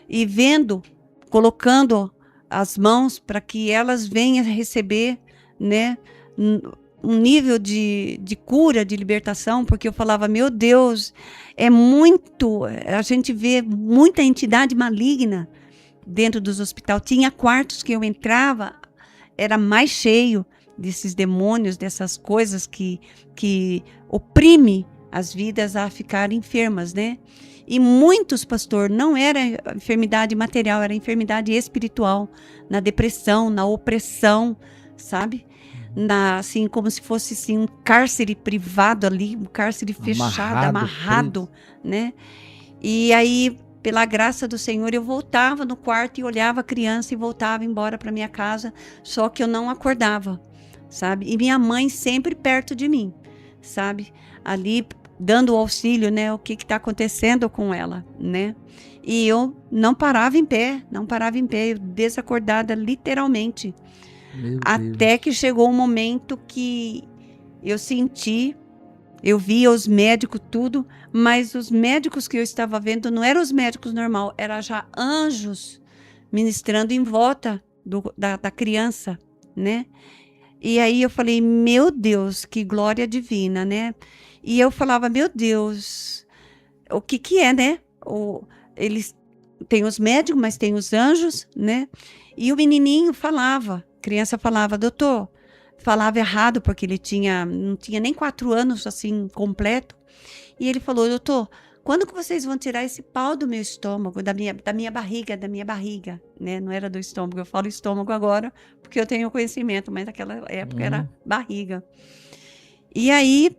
B: E vendo, colocando as mãos para que elas venham receber, né? Um nível de cura, de libertação, porque eu falava, meu Deus, a gente vê muita entidade maligna dentro dos hospitais. Tinha quartos que eu entrava, era mais cheio desses demônios, dessas coisas que oprime as vidas a ficar enfermas, né? E muitos, pastor, não era enfermidade material, era enfermidade espiritual, na depressão, na opressão, sabe? Assim, como se fosse assim, um cárcere privado ali, um cárcere fechado, amarrado, né? E aí, pela graça do Senhor, eu voltava no quarto e olhava a criança e voltava embora para minha casa, só que eu não acordava, sabe? E minha mãe sempre perto de mim, sabe? Ali, dando o auxílio, né? O que está acontecendo com ela, né? E eu não parava em pé, eu desacordada, literalmente. Até que chegou um momento que eu senti, eu via os médicos tudo, mas os médicos que eu estava vendo não eram os médicos normal, eram já anjos ministrando em volta da criança, né? E aí eu falei, meu Deus, que glória divina, né? E eu falava, meu Deus, o que é, né? Eles tem os médicos, mas tem os anjos, né? E o menininho falava, criança falava, doutor, falava errado porque ele não tinha nem 4 anos assim completo. E ele falou, doutor, quando que vocês vão tirar esse pau do meu estômago, da minha barriga, né? Não era do estômago, eu falo estômago agora porque eu tenho conhecimento, mas naquela época era barriga. E aí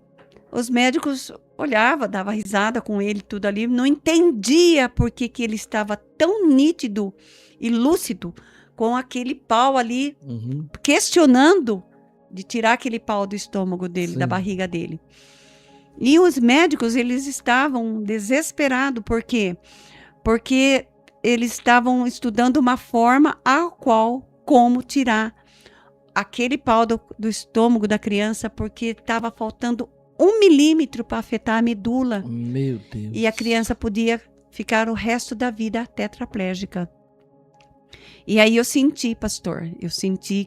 B: os médicos olhavam, davam risada com ele, tudo ali, não entendia por que ele estava tão nítido e lúcido com aquele pau ali, questionando de tirar aquele pau do estômago dele, sim, da barriga dele. E os médicos, eles estavam desesperados, por quê? Porque eles estavam estudando uma forma como tirar aquele pau do estômago da criança, porque estava faltando 1 milímetro para afetar a medula.
C: Meu Deus.
B: E a criança podia ficar o resto da vida tetraplégica. E aí eu senti, pastor,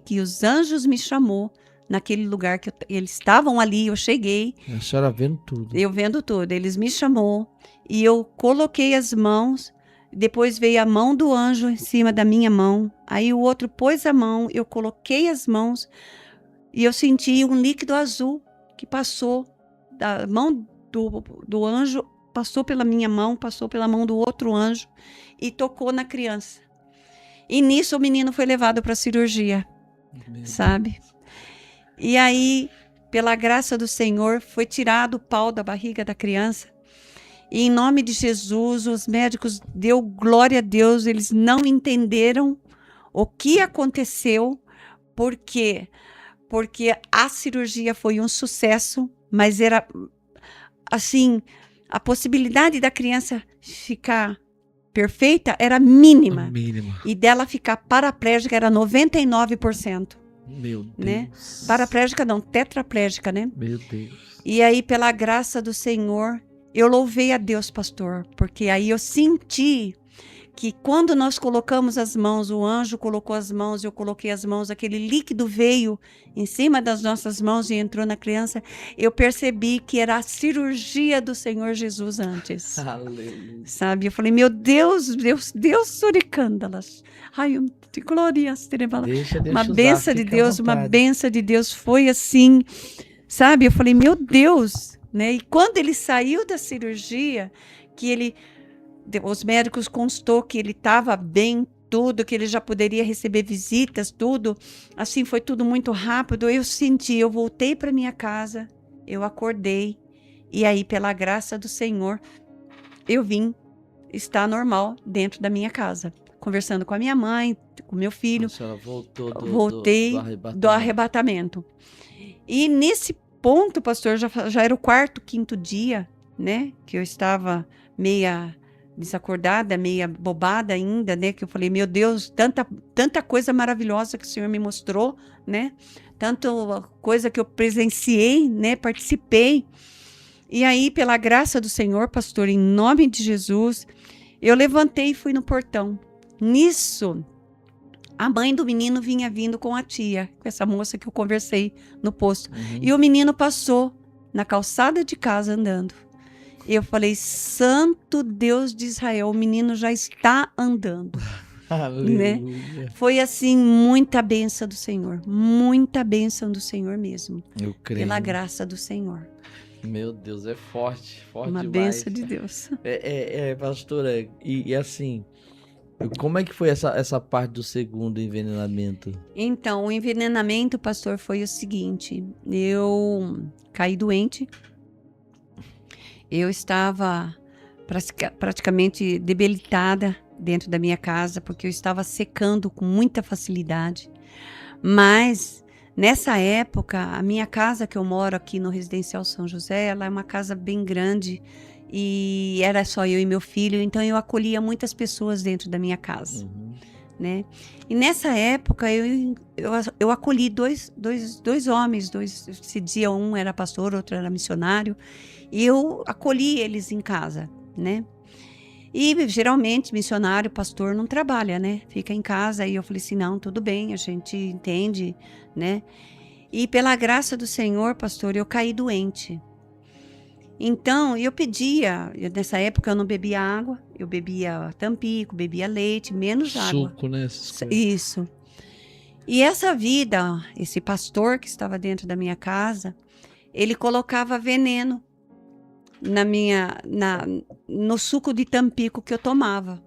B: que os anjos me chamou naquele lugar que eles estavam ali, eu cheguei.
C: A senhora vendo tudo.
B: Eu vendo tudo. Eles me chamou e eu coloquei as mãos, depois veio a mão do anjo em cima da minha mão, aí o outro pôs a mão, eu coloquei as mãos e eu senti um líquido azul que passou da mão do anjo, passou pela minha mão, passou pela mão do outro anjo e tocou na criança. E nisso o menino foi levado para a cirurgia, sabe? E aí, pela graça do Senhor, foi tirado o pau da barriga da criança. E em nome de Jesus, os médicos deu glória a Deus, eles não entenderam o que aconteceu, por quê? Porque a cirurgia foi um sucesso, mas era assim, a possibilidade da criança ficar perfeita era mínima. E dela ficar paraplégica era 99%.
C: Meu Deus.
B: Né? Paraplégica não, tetraplégica, né?
C: Meu Deus.
B: E aí, pela graça do Senhor, eu louvei a Deus, pastor, porque aí eu senti que quando nós colocamos as mãos, o anjo colocou as mãos, eu coloquei as mãos, aquele líquido veio em cima das nossas mãos e entrou na criança, eu percebi que era a cirurgia do Senhor Jesus antes.
C: Aleluia.
B: Sabe? Eu falei, meu Deus, suricândalas. Ai, glória, uma benção de Deus, uma benção de Deus. Foi assim, sabe? Eu falei, meu Deus, né? E quando ele saiu da cirurgia, os médicos constou que ele estava bem, tudo, que ele já poderia receber visitas, tudo. Assim, foi tudo muito rápido. Eu voltei para minha casa, eu acordei, e aí, pela graça do Senhor, eu vim estar normal dentro da minha casa, conversando com a minha mãe, com meu filho.
C: A senhora
B: voltei do arrebatamento. E nesse ponto, pastor, já era o 4º, 5º dia, né? Que eu estava meia desacordada, meia bobada ainda, né? Que eu falei, meu Deus, tanta coisa maravilhosa que o Senhor me mostrou, né? Tanta coisa que eu presenciei, né? Participei. E aí, pela graça do Senhor, pastor, em nome de Jesus, eu levantei e fui no portão. Nisso, a mãe do menino vinha vindo com a tia, com essa moça que eu conversei no posto. E o menino passou na calçada de casa andando. Eu falei, Santo Deus de Israel, o menino já está andando. Né? Foi assim, muita bênção do Senhor. Muita bênção do Senhor mesmo.
C: Eu creio.
B: Pela graça do Senhor.
C: Meu Deus, é forte
B: uma
C: demais.
B: Bênção de Deus.
C: Pastora, e assim, como é que foi essa parte do segundo envenenamento?
B: Então, o envenenamento, pastor, foi o seguinte, eu caí doente, eu estava praticamente debilitada dentro da minha casa, porque eu estava secando com muita facilidade, mas nessa época, a minha casa que eu moro aqui no Residencial São José, ela é uma casa bem grande e era só eu e meu filho, então eu acolhia muitas pessoas dentro da minha casa, né? E nessa época eu acolhi dois homens, esse dia um era pastor, outro era missionário, e eu acolhi eles em casa, né? E geralmente missionário, pastor não trabalha, né? Fica em casa. E eu falei assim, não, tudo bem, a gente entende, né? E pela graça do Senhor, pastor, eu caí doente. Então, nessa época eu não bebia água, eu bebia Tampico, bebia leite, menos água.
C: Suco, né?
B: Isso. E essa vida, esse pastor que estava dentro da minha casa, ele colocava veneno no suco de Tampico que eu tomava,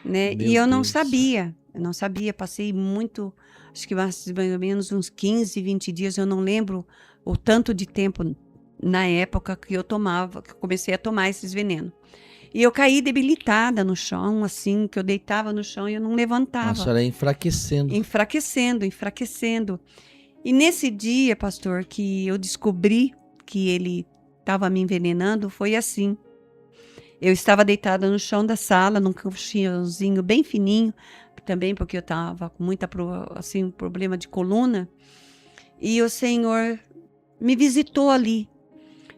B: né?
C: Meu
B: E eu não
C: Deus.
B: sabia, passei muito, acho que mais ou menos uns 15, 20 dias, eu não lembro o tanto de tempo na época que eu comecei a tomar esses venenos. E eu caí debilitada no chão, assim, que eu deitava no chão e eu não levantava.
C: A senhora enfraquecendo.
B: Enfraquecendo. E nesse dia, pastor, que eu descobri que ele estava me envenenando, foi assim. Eu estava deitada no chão da sala, num colchãozinho bem fininho, também porque eu estava com um problema de coluna. E o Senhor me visitou ali,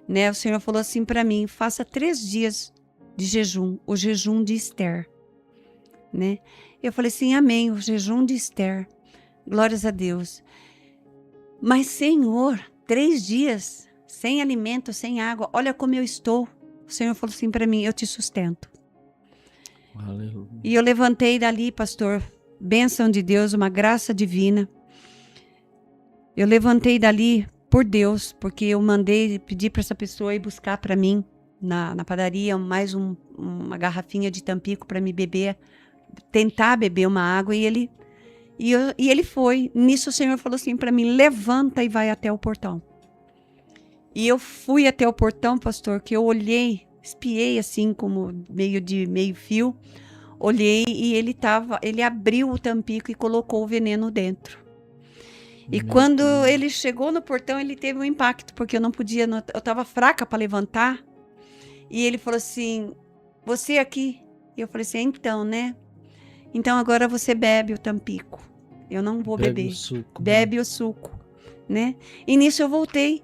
B: né? O Senhor falou assim para mim: faça 3 dias de jejum, o jejum de Esther, né? Eu falei assim: amém, o jejum de Esther, glórias a Deus. Mas Senhor, 3 dias sem alimento, sem água, olha como eu estou. O Senhor falou assim para mim: eu te sustento.
C: Aleluia.
B: E eu levantei dali, pastor, bênção de Deus, uma graça divina. Eu levantei dali por Deus, porque eu pedi para essa pessoa ir buscar para mim na padaria mais uma garrafinha de Tampico para me beber, tentar beber uma água, e ele foi. Nisso o Senhor falou assim para mim: levanta e vai até o portão. E eu fui até o portão, pastor, que eu olhei, espiei assim como meio fio, olhei e ele abriu o Tampico e colocou o veneno dentro. E quando ele chegou no portão, ele teve um impacto, porque eu não podia, eu estava fraca para levantar. E ele falou assim: você aqui? E eu falei assim: então, né? Então agora você bebe o Tampico. Eu não vou beber.
C: O suco,
B: bebe o suco, né? E nisso eu voltei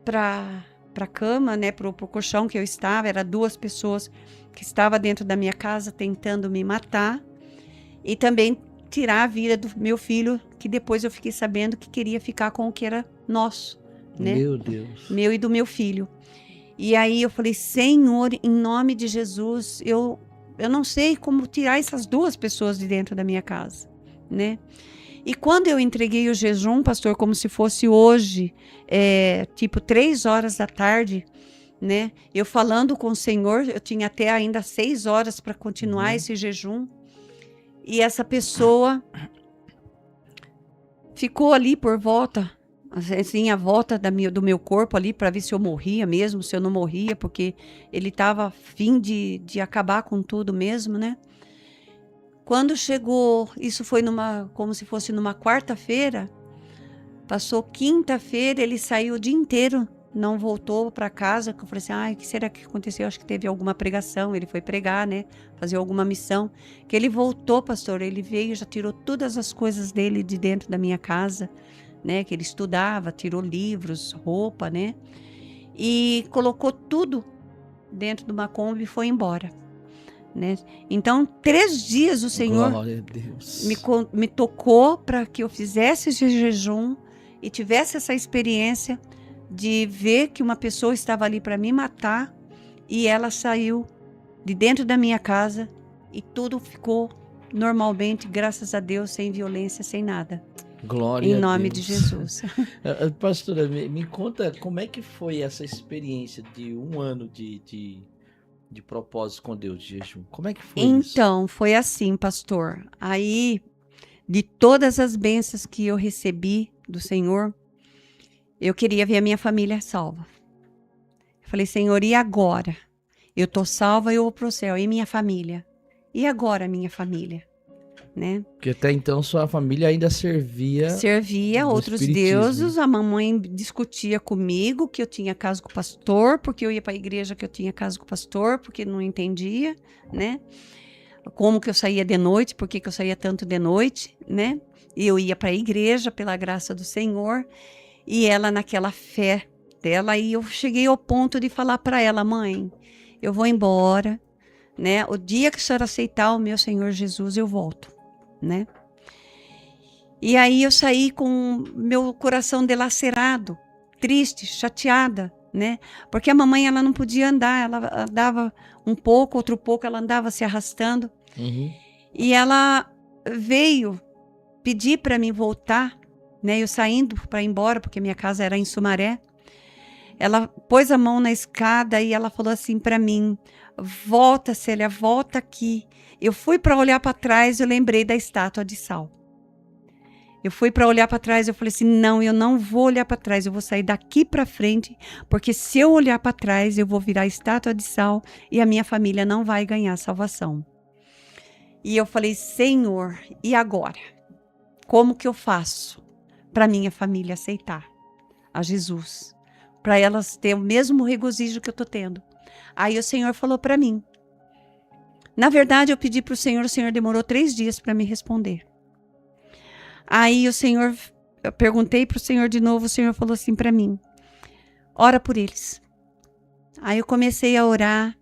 B: para a cama, né? Pro colchão que eu estava. Era 2 pessoas que estavam dentro da minha casa tentando me matar. E também tirar a vida do meu filho, que depois eu fiquei sabendo que queria ficar com o que era nosso, né?
C: Meu Deus.
B: Meu e do meu filho. E aí eu falei: Senhor, em nome de Jesus, eu não sei como tirar essas 2 pessoas de dentro da minha casa, né? E quando eu entreguei o jejum, pastor, como se fosse hoje, tipo 3 horas da tarde, né? Eu falando com o Senhor, eu tinha até ainda 6 horas para continuar esse jejum. E essa pessoa ficou ali por volta, assim, a volta do meu corpo ali, para ver se eu morria mesmo, se eu não morria, porque ele estava a fim de acabar com tudo mesmo, né? Quando chegou, isso foi como se fosse numa quarta-feira, passou quinta-feira, ele saiu o dia inteiro, não voltou para casa. Eu falei assim: ai, o que será que aconteceu? Acho que teve alguma pregação, ele foi pregar, né? Fazer alguma missão. Que ele voltou, pastor, ele veio, já tirou todas as coisas dele de dentro da minha casa, né? Que ele estudava, tirou livros, roupa, né? E colocou tudo dentro de uma Kombi e foi embora, né? Então, 3 dias o Senhor me tocou para que eu fizesse esse jejum e tivesse essa experiência de ver que uma pessoa estava ali para me matar, e ela saiu de dentro da minha casa e tudo ficou normalmente, graças a Deus, sem violência, sem nada.
C: Glória
B: em nome
C: a Deus.
B: de Jesus.
C: Pastora, me conta como é que foi essa experiência de 1 ano de propósito com Deus, de jejum. Como é que foi isso?
B: Então, foi assim, pastor. Aí, de todas as bênçãos que eu recebi do Senhor, eu queria ver a minha família salva. Eu falei: Senhor, e agora? Eu tô salva e eu vou pro céu. E minha família? E agora minha família? Né?
C: Porque até então sua família ainda servia
B: outros deuses. A mamãe discutia comigo que eu tinha caso com o pastor, porque eu ia para a igreja que eu tinha caso com o pastor, porque não entendia, né? Como que eu saía de noite, por que eu saía tanto de noite, né? E eu ia para a igreja pela graça do Senhor, e ela naquela fé dela, e eu cheguei ao ponto de falar para ela: mãe, eu vou embora, né? O dia que a senhora aceitar o meu Senhor Jesus, eu volto, né? E aí eu saí com meu coração dilacerado, triste, chateada, né? Porque a mamãe, ela não podia andar, ela andava um pouco, outro pouco, ela andava se arrastando. E ela veio pedir para mim voltar, né? Eu saindo para ir embora, porque minha casa era em Sumaré. Ela pôs a mão na escada e ela falou assim para mim: volta, Célia, volta aqui. Eu fui para olhar para trás, eu lembrei da estátua de sal. Eu fui para olhar para trás, eu falei assim: não, eu não vou olhar para trás, eu vou sair daqui para frente, porque se eu olhar para trás, eu vou virar estátua de sal e a minha família não vai ganhar salvação. E eu falei: Senhor, e agora? Como que eu faço para minha família aceitar a Jesus? Para elas ter o mesmo regozijo que eu estou tendo. Aí o Senhor falou para mim. Na verdade, eu pedi para o Senhor demorou 3 dias para me responder. Aí eu perguntei para o Senhor de novo, o Senhor falou assim para mim: ora por eles. Aí eu comecei a orar,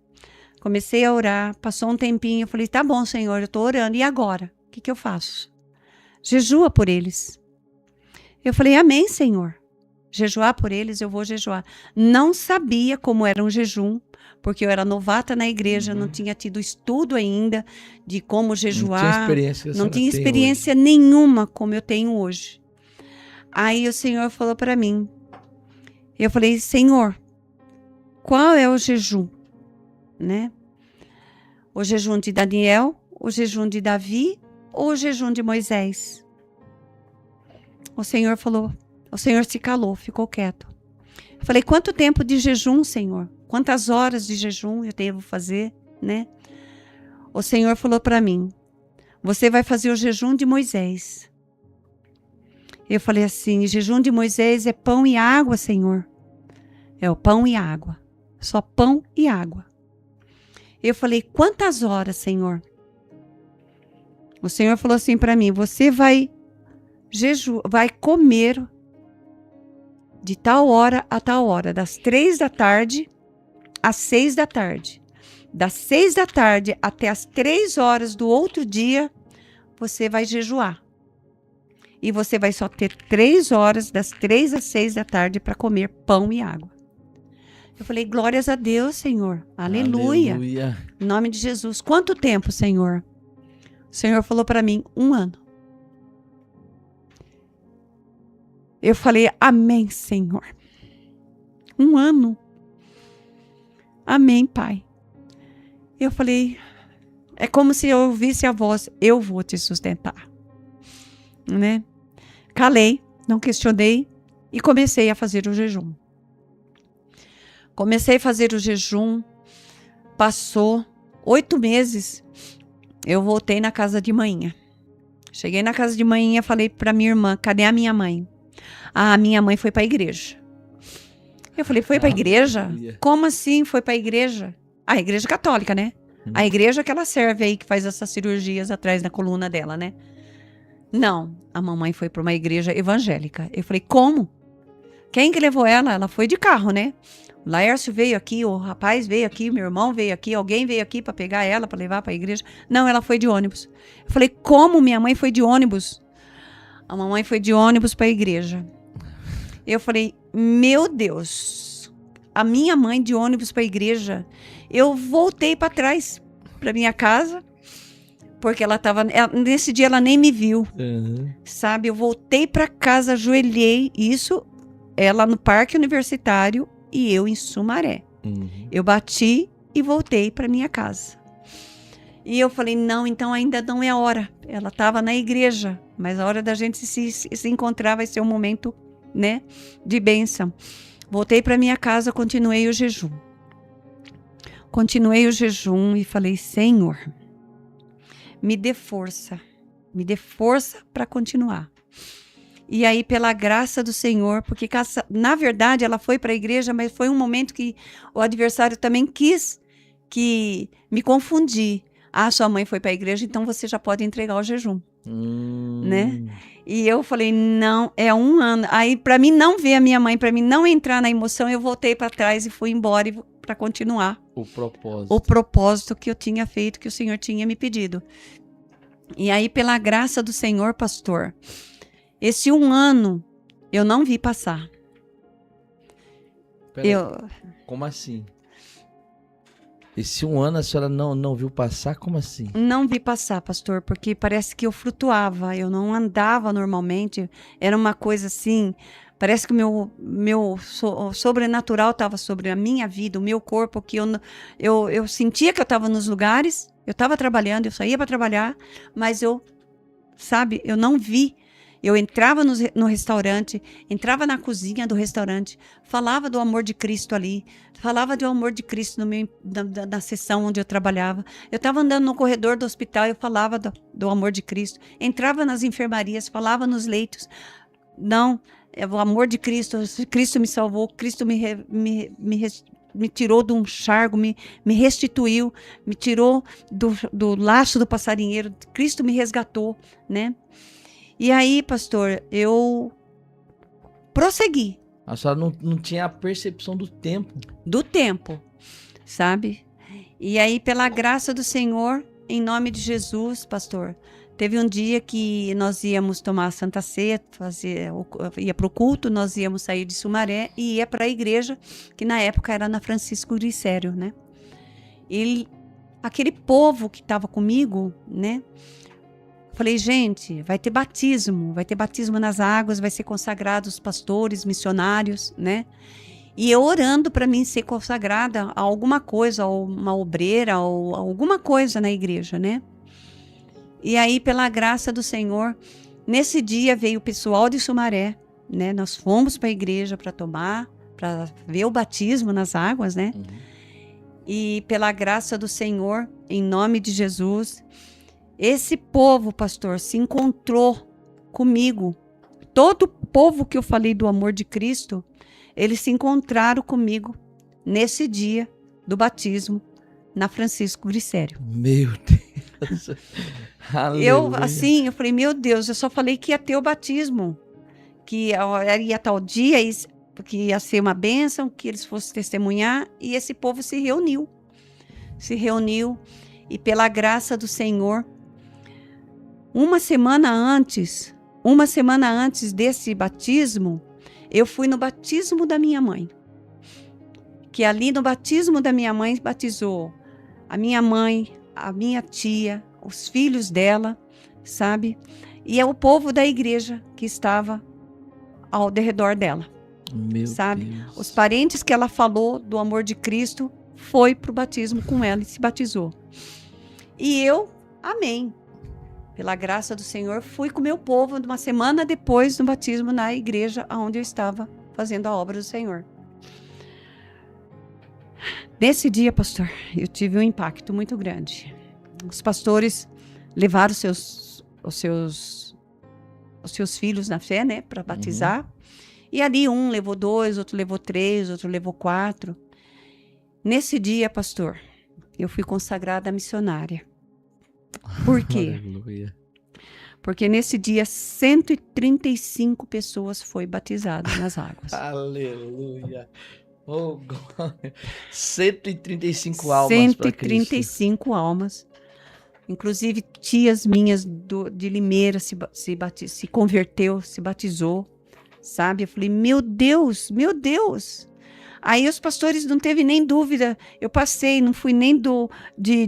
B: passou um tempinho, eu falei: tá bom, Senhor, eu estou orando, e agora? O que eu faço? Jejua por eles. Eu falei: amém, Senhor. Jejuar por eles, eu vou jejuar. Não sabia como era um jejum, porque eu era novata na igreja, não tinha tido estudo ainda de como jejuar. Não tinha experiência nenhuma como eu tenho hoje. Aí o Senhor falou para mim. Eu falei: Senhor, qual é o jejum? Né? O jejum de Daniel, o jejum de Davi ou o jejum de Moisés? O Senhor falou. O Senhor se calou, ficou quieto. Eu falei: quanto tempo de jejum, Senhor? Quantas horas de jejum eu devo fazer, né? O Senhor falou para mim: você vai fazer o jejum de Moisés. Eu falei assim: jejum de Moisés é pão e água, Senhor. É o pão e água. Só pão e água. Eu falei: quantas horas, Senhor? O Senhor falou assim para mim: você vai comer de tal hora a tal hora, das 3 da tarde às 6 da tarde. Das 6 da tarde até as 3 horas do outro dia, você vai jejuar. E você vai só ter 3 horas, das 3 às 6 da tarde, para comer pão e água. Eu falei: glórias a Deus, Senhor. Aleluia. Aleluia. Em nome de Jesus. Quanto tempo, Senhor? O Senhor falou para mim: 1 ano. Eu falei: amém, Senhor. 1 ano. Amém, Pai. Eu falei: é como se eu ouvisse a voz: eu vou te sustentar. Né? Calei, não questionei e comecei a fazer o jejum. Comecei a fazer o jejum. Passou 8 meses. Eu voltei na casa de manhã. Cheguei na casa de manhã e falei para minha irmã: cadê a minha mãe? Ah, a minha mãe foi para a igreja. Eu falei: foi para a igreja? Como assim foi para a igreja? A igreja católica, né? A igreja que ela serve aí, que faz essas cirurgias atrás da coluna dela, né? Não, a mamãe foi para uma igreja evangélica. Eu falei: como? Quem que levou ela? Ela foi de carro, né? O Laércio veio aqui, o rapaz veio aqui, meu irmão veio aqui, alguém veio aqui para pegar ela, para levar para a igreja. Não, ela foi de ônibus. Eu falei: como minha mãe foi de ônibus? A mamãe foi de ônibus para a igreja. Eu falei: meu Deus, a minha mãe de ônibus para a igreja. Eu voltei para trás, para minha casa, porque nesse dia ela nem me viu, sabe? Eu voltei para casa, ajoelhei, isso ela no Parque Universitário e eu em Sumaré. Eu bati e voltei para minha casa. E eu falei: não, então ainda não é a hora. Ela estava na igreja, mas a hora da gente se encontrar vai ser um momento, né, de bênção. Voltei para minha casa, continuei o jejum. Continuei o jejum e falei: Senhor, me dê força para continuar. E aí, pela graça do Senhor, porque na verdade ela foi para a igreja, mas foi um momento que o adversário também quis que me confundir. Ah, sua mãe foi para a igreja, então você já pode entregar o jejum. Né? E eu falei: não, é 1 ano. Aí, para mim não ver a minha mãe, para mim não entrar na emoção, eu voltei para trás e fui embora para continuar o propósito que eu tinha feito, que o Senhor tinha me pedido. E aí, pela graça do Senhor, pastor, esse 1 ano eu não vi passar.
C: peraí. Como assim? Esse 1 ano a senhora não viu passar? Como assim?
B: Não vi passar, pastor, porque parece que eu flutuava, eu não andava normalmente. Era uma coisa assim, parece que o meu sobrenatural estava sobre a minha vida, o meu corpo, que eu sentia que eu estava nos lugares, eu estava trabalhando, eu saía para trabalhar, mas eu não vi. Eu entrava no restaurante, entrava na cozinha do restaurante, falava do amor de Cristo ali, falava do amor de Cristo na sessão onde eu trabalhava. Eu estava andando no corredor do hospital, eu falava do amor de Cristo. Entrava nas enfermarias, falava nos leitos. Não, é o amor de Cristo, Cristo me salvou, Cristo me tirou de um chargo, me restituiu, me tirou do laço do passarinheiro, Cristo me resgatou, né? E aí, pastor, eu prossegui.
C: A senhora não tinha a percepção do tempo.
B: Do tempo, sabe? E aí, pela graça do Senhor, em nome de Jesus, pastor, teve um dia que nós íamos tomar a Santa Ceia, ia para o culto, nós íamos sair de Sumaré e ia para a igreja, que na época era na Francisco Glicério, né? E aquele povo que estava comigo, né? Falei, gente, vai ter batismo nas águas, vai ser consagrado os pastores, missionários, né? E eu orando para mim ser consagrada a alguma coisa, ou uma obreira, ou alguma coisa na igreja, né? E aí, pela graça do Senhor, nesse dia veio o pessoal de Sumaré, né? Nós fomos para a igreja para ver o batismo nas águas, né? Uhum. E pela graça do Senhor, em nome de Jesus, esse povo, pastor, se encontrou comigo. Todo o povo que eu falei do amor de Cristo, eles se encontraram comigo nesse dia do batismo na Francisco Glicério.
C: Meu Deus.
B: Eu falei, meu Deus, eu só falei que ia ter o batismo, que ia tal dia, que ia ser uma bênção, que eles fossem testemunhar, e esse povo se reuniu e pela graça do Senhor, uma semana antes desse batismo, eu fui no batismo da minha mãe. Que ali no batismo da minha mãe batizou a minha mãe, a minha tia, os filhos dela, sabe? E é o povo da igreja que estava ao redor dela.
C: Meu
B: sabe?
C: Deus.
B: Os parentes que ela falou do amor de Cristo foi pro batismo com ela e se batizou. E eu, amém. Pela graça do Senhor, fui com o meu povo uma semana depois do batismo na igreja onde eu estava fazendo a obra do Senhor. Nesse dia, pastor, eu tive um impacto muito grande. Os pastores levaram os seus filhos na fé, né, para batizar. Uhum. E ali um levou 2, outro levou 3, outro levou 4. Nesse dia, pastor, eu fui consagrada missionária. Por quê?
C: Aleluia.
B: Porque nesse dia 135 pessoas foram batizadas nas águas.
C: Aleluia. Oh, glória. 135 almas para Cristo.
B: 135 almas. Inclusive, tias minhas de Limeira se converteu, se batizou, sabe? Eu falei, meu Deus, meu Deus. Aí os pastores não teve nem dúvida. Eu passei, não fui nem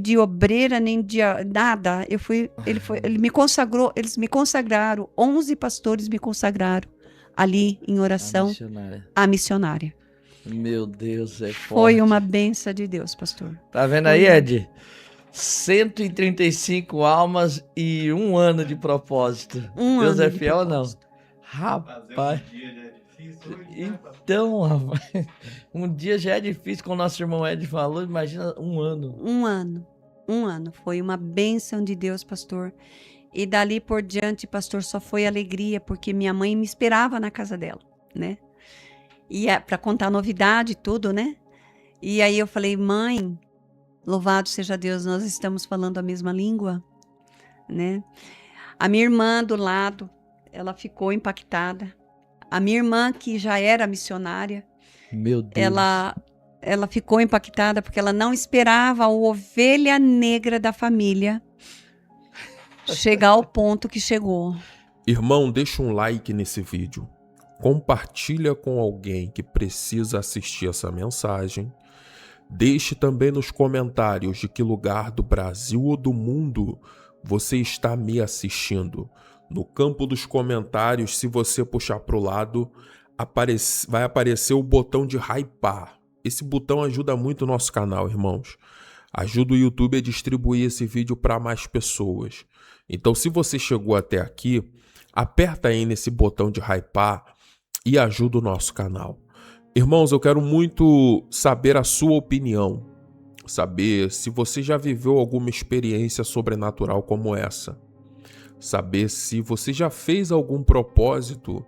B: de obreira, nem de nada. Ele me consagrou, eles me consagraram. 11 pastores me consagraram ali em oração. A missionária.
C: Meu Deus, é forte.
B: Foi uma bênção de Deus, pastor.
C: Tá vendo aí, Ed? 135 almas e 1 ano de propósito. Deus é fiel ou não? Rapaz. Então, rapaz, um dia já é difícil, como o nosso irmão Ed falou, imagina 1 ano.
B: 1 ano. 1 ano. Foi uma bênção de Deus, pastor. E dali por diante, pastor, só foi alegria, porque minha mãe me esperava na casa dela, né? E para contar novidade e tudo, né? E aí eu falei, mãe, louvado seja Deus, nós estamos falando a mesma língua, né? A minha irmã do lado, ela ficou impactada. A minha irmã, que já era missionária,
C: meu Deus,
B: ela ficou impactada porque ela não esperava a ovelha negra da família chegar ao ponto que chegou.
A: Irmão, deixa um like nesse vídeo. compartilha com alguém que precisa assistir essa mensagem. Deixe também nos comentários de que lugar do Brasil ou do mundo você está me assistindo. No campo dos comentários, se você puxar para o lado, vai aparecer o botão de hypar. Esse botão ajuda muito o nosso canal, irmãos. Ajuda o YouTube a distribuir esse vídeo para mais pessoas. Então, se você chegou até aqui, aperta aí nesse botão de hypar e ajuda o nosso canal. Irmãos, eu quero muito saber a sua opinião. Saber se você já viveu alguma experiência sobrenatural como essa. Saber se você já fez algum propósito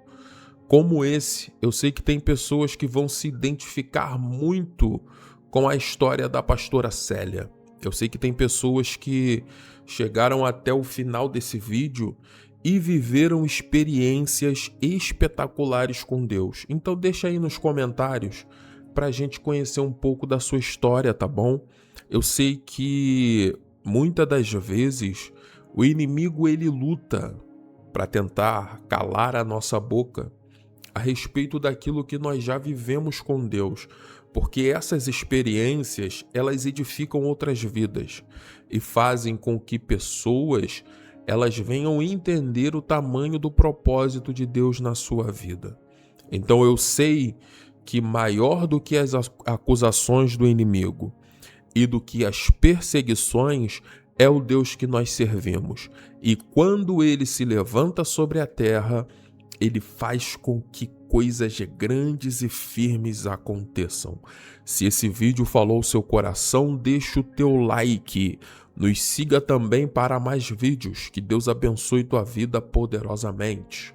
A: como esse. Eu sei que tem pessoas que vão se identificar muito com a história da pastora Célia. Eu sei que tem pessoas que chegaram até o final desse vídeo e viveram experiências espetaculares com Deus. Então deixa aí nos comentários para a gente conhecer um pouco da sua história, tá bom? Eu sei que muitas das vezes o inimigo ele luta para tentar calar a nossa boca a respeito daquilo que nós já vivemos com Deus, porque essas experiências, elas edificam outras vidas e fazem com que pessoas, elas venham entender o tamanho do propósito de Deus na sua vida. Então eu sei que maior do que as acusações do inimigo e do que as perseguições é o Deus que nós servimos. E quando ele se levanta sobre a terra, ele faz com que coisas grandes e firmes aconteçam. Se esse vídeo falou o seu coração, deixa o teu like. Nos siga também para mais vídeos. Que Deus abençoe tua vida poderosamente.